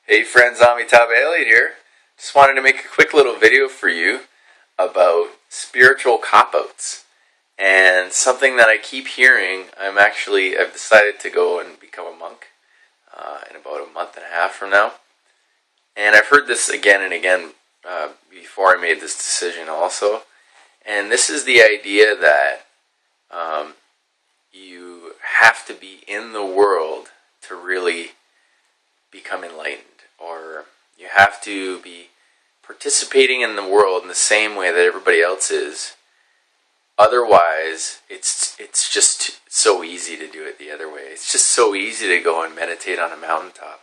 Hey friends, Amitabha, Elliott here. Just wanted to make a quick little video for you about spiritual cop-outs. And something that I keep hearing, I've decided to go and become a monk in about a month and a half from now. And I've heard this again and again before I made this decision also. And this is the idea that you have to be in the world to really become enlightened, or you have to be participating in the world in the same way that everybody else is. Otherwise, it's just so easy to do it the other way. It's just so easy to go and meditate on a mountaintop.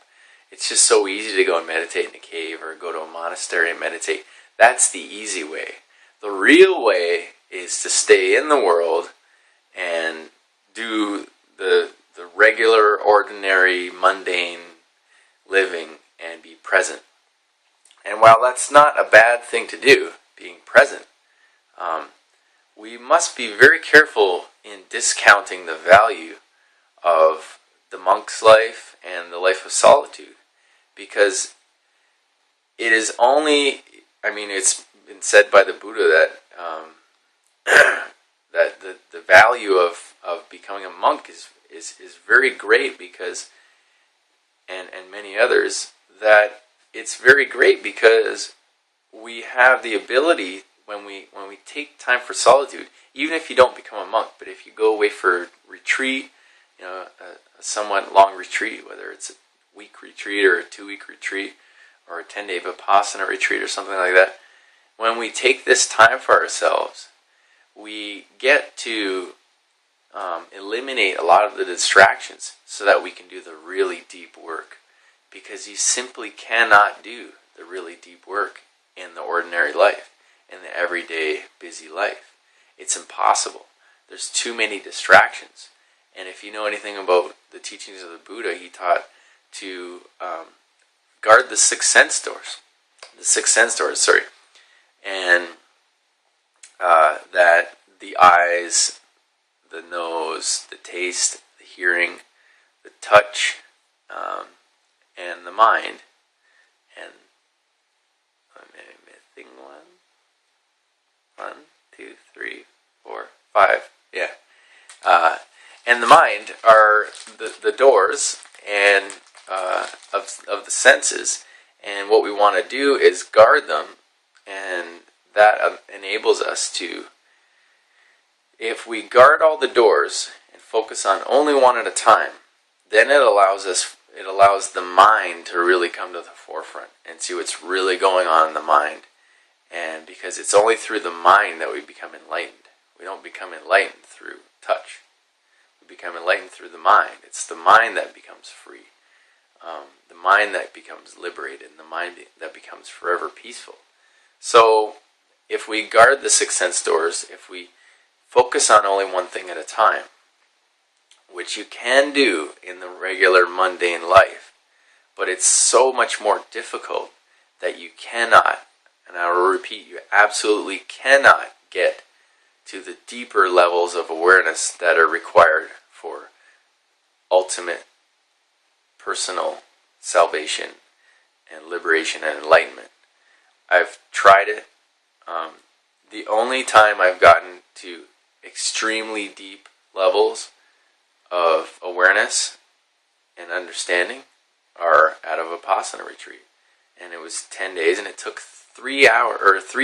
It's just so easy to go and meditate in a cave or go to a monastery and meditate. That's the easy way. The real way is to stay in the world and do the regular, ordinary, mundane living and be present. And while that's not a bad thing to do, being present, we must be very careful in discounting the value of the monk's life and the life of solitude, because it is only, it's been said by the Buddha that that the value of becoming a monk is very great, because and many others, that it's very great because we have the ability, when we take time for solitude, even if you don't become a monk, but if you go away for a retreat, a somewhat long retreat, whether it's a week retreat or a 2-week retreat or a 10-day Vipassana retreat or something like that, when we take this time for ourselves, we get to eliminate a lot of the distractions so that we can do the really deep work, because you simply cannot do the really deep work in the ordinary life, in the everyday busy life. It's impossible. There's too many distractions. And if you know anything about the teachings of the Buddha, he taught to guard the six sense doors. And that the eyes, the nose, the taste, the hearing, the touch, and the mind, and I'm missing one, two, three, four, five, and the mind are the doors and of the senses, and what we want to do is guard them, and that enables us to, if we guard all the doors and focus on only one at a time, then it allows the mind to really come to the forefront and see what's really going on in the mind. And because it's only through the mind that we become enlightened. We don't become enlightened through touch. We become enlightened through the mind. It's the mind that becomes free. The mind that becomes liberated, and the mind that becomes forever peaceful. So if we guard the six sense doors, if we focus on only one thing at a time, which you can do in the regular mundane life, but it's so much more difficult that you cannot, and I will repeat, you absolutely cannot get to the deeper levels of awareness that are required for ultimate personal salvation and liberation and enlightenment. I've tried it. The only time I've gotten to extremely deep levels of awareness and understanding are at a Vipassana retreat. And it was 10 days, and it took 3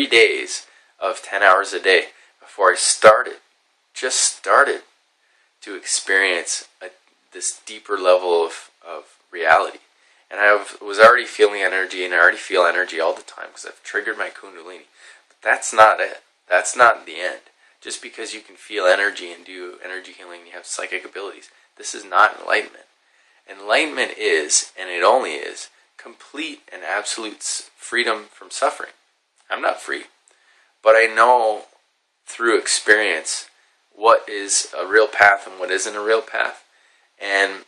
days of 10 hours a day before I just started to experience this deeper level of reality. And I was already feeling energy, and I already feel energy all the time because I've triggered my kundalini. But that's not it. That's not the end. Just because you can feel energy and do energy healing and you have psychic abilities, this is not enlightenment. Enlightenment is, and it only is, complete and absolute freedom from suffering. I'm not free, but I know through experience what is a real path and what isn't a real path. And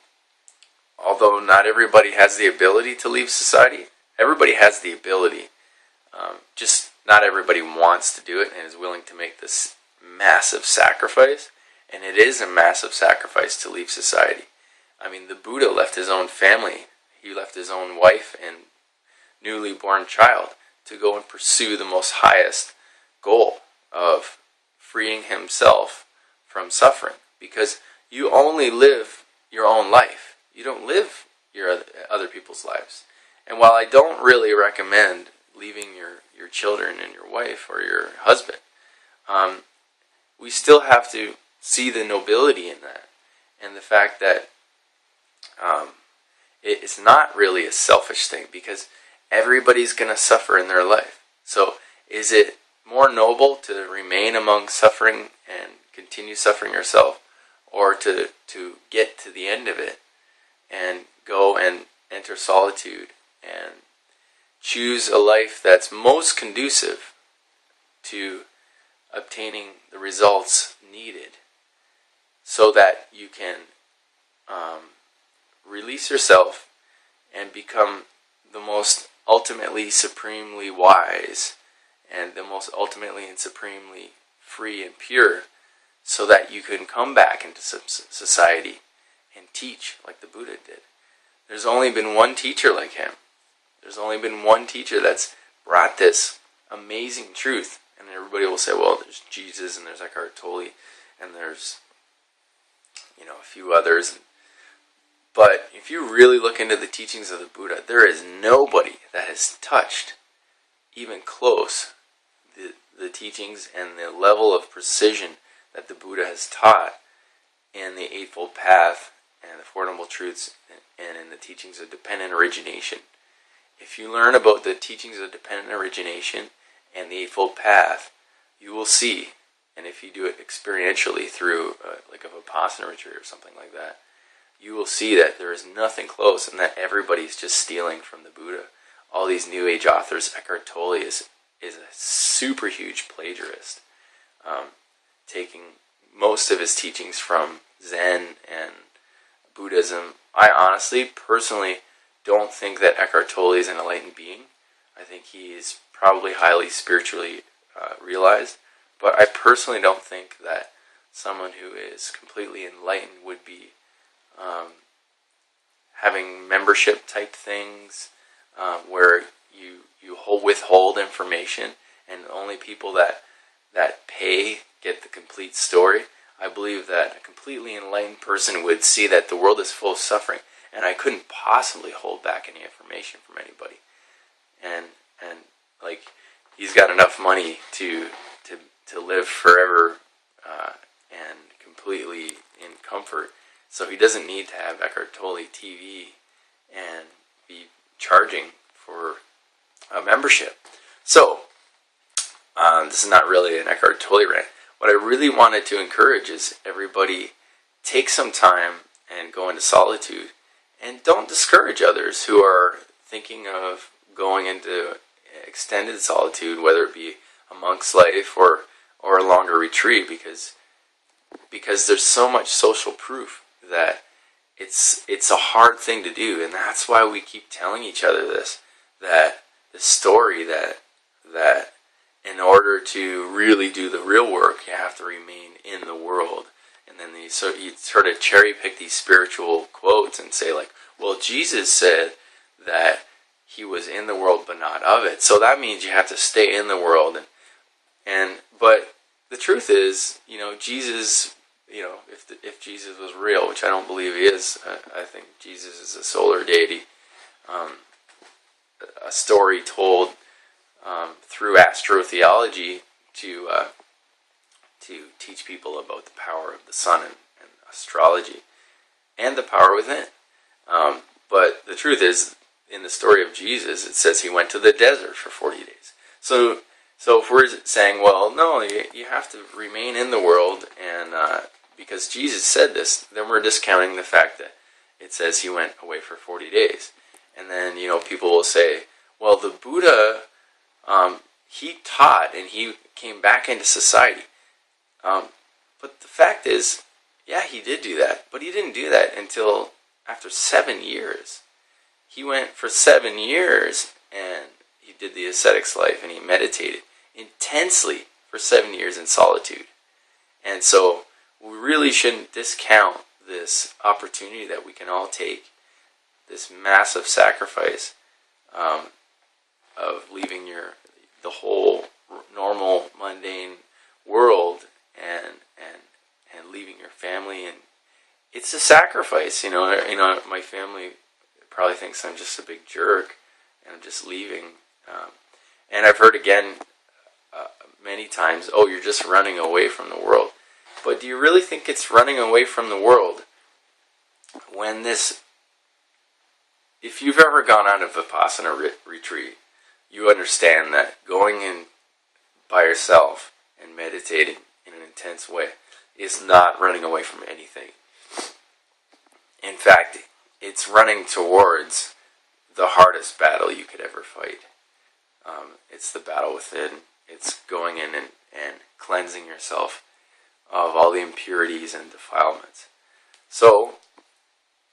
although not everybody has the ability to leave society, everybody has the ability. Just not everybody wants to do it and is willing to make this massive sacrifice. And it is a massive sacrifice to leave society. The Buddha left his own family. He left his own wife and newly born child to go and pursue the most highest goal of freeing himself from suffering. Because you only live your own life. You don't live your other people's lives. And while I don't really recommend leaving your children and your wife or your husband, we still have to see the nobility in that, and the fact that it's not really a selfish thing, because everybody's going to suffer in their life. So is it more noble to remain among suffering and continue suffering yourself, or to get to the end of it and go and enter solitude and choose a life that's most conducive to obtaining the results needed, so that you can release yourself and become the most ultimately supremely wise and the most ultimately and supremely free and pure, so that you can come back into society and teach like the Buddha did. There's only been one teacher like him. There's only been one teacher that's brought this amazing truth. And everybody will say, well, there's Jesus, and there's Eckhart Tolle, and there's, a few others. But if you really look into the teachings of the Buddha, there is nobody that has touched, even close, the teachings and the level of precision that the Buddha has taught in the Eightfold Path and the Four Noble Truths and in the teachings of dependent origination. If you learn about the teachings of dependent origination and the Eightfold Path, you will see, and if you do it experientially through like a Vipassana retreat or something like that, you will see that there is nothing close, and that everybody's just stealing from the Buddha. All these New Age authors, Eckhart Tolle is a super huge plagiarist, taking most of his teachings from Zen and Buddhism. I honestly, personally, don't think that Eckhart Tolle is an enlightened being. I think he is probably highly spiritually realized, but I personally don't think that someone who is completely enlightened would be having membership type things where you withhold information and only people that pay get the complete story. I believe that a completely enlightened person would see that the world is full of suffering, and I couldn't possibly hold back any information from anybody. And like, he's got enough money to live forever and completely in comfort. So he doesn't need to have Eckhart Tolle TV and be charging for a membership. So this is not really an Eckhart Tolle rant. What I really wanted to encourage is everybody take some time and go into solitude, and don't discourage others who are thinking of going into extended solitude, whether it be a monk's life or a longer retreat, because there's so much social proof that it's a hard thing to do. And that's why we keep telling each other this, that the story that in order to really do the real work, you have to remain in the world. And then you sort of cherry pick these spiritual quotes and say, like, well, Jesus said that he was in the world but not of it, so that means you have to stay in the world. But the truth is, Jesus, if Jesus was real, which I don't believe he is, I think Jesus is a solar deity, a story told through astrotheology to teach people about the power of the sun and astrology and the power within. But the truth is, in the story of Jesus, it says he went to the desert for 40 days. So if we're saying, well, no, you have to remain in the world, and because Jesus said this, then we're discounting the fact that it says he went away for 40 days. And then, people will say, well, the Buddha, he taught and he came back into society. But the fact is, yeah, he did do that, but he didn't do that until after 7 years. He went for 7 years and he did the ascetics life and he meditated intensely for 7 years in solitude. And so we really shouldn't discount this opportunity that we can all take this massive sacrifice of leaving the whole normal mundane world and leaving your family, and it's a sacrifice. My family probably thinks I'm just a big jerk and I'm just leaving. And I've heard again many times, oh, you're just running away from the world. But do you really think it's running away from the world when if you've ever gone on a Vipassana retreat, you understand that going in by yourself and meditating in an intense way is not running away from anything. In fact, it's running towards the hardest battle you could ever fight. It's the battle within. It's going in and cleansing yourself of all the impurities and defilements. So,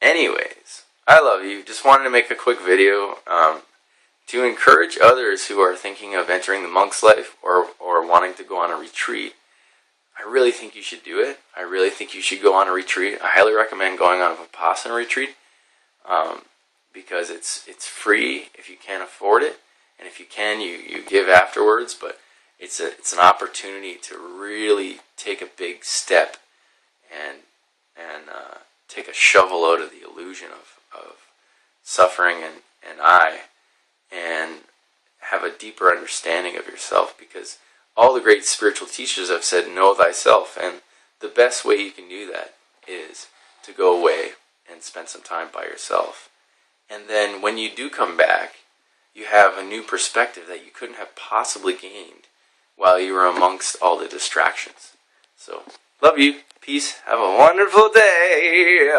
anyways, I love you. Just wanted to make a quick video to encourage others who are thinking of entering the monk's life or wanting to go on a retreat. I really think you should do it. I really think you should go on a retreat. I highly recommend going on a Vipassana retreat because it's free if you can't afford it, and if you can, you give afterwards. But it's an opportunity to really take a big step and take a shovel out of the illusion of suffering and and have a deeper understanding of yourself, because all the great spiritual teachers have said, know thyself, and the best way you can do that is to go away and spend some time by yourself. And then when you do come back, you have a new perspective that you couldn't have possibly gained while you were amongst all the distractions. So, love you. Peace. Have a wonderful day.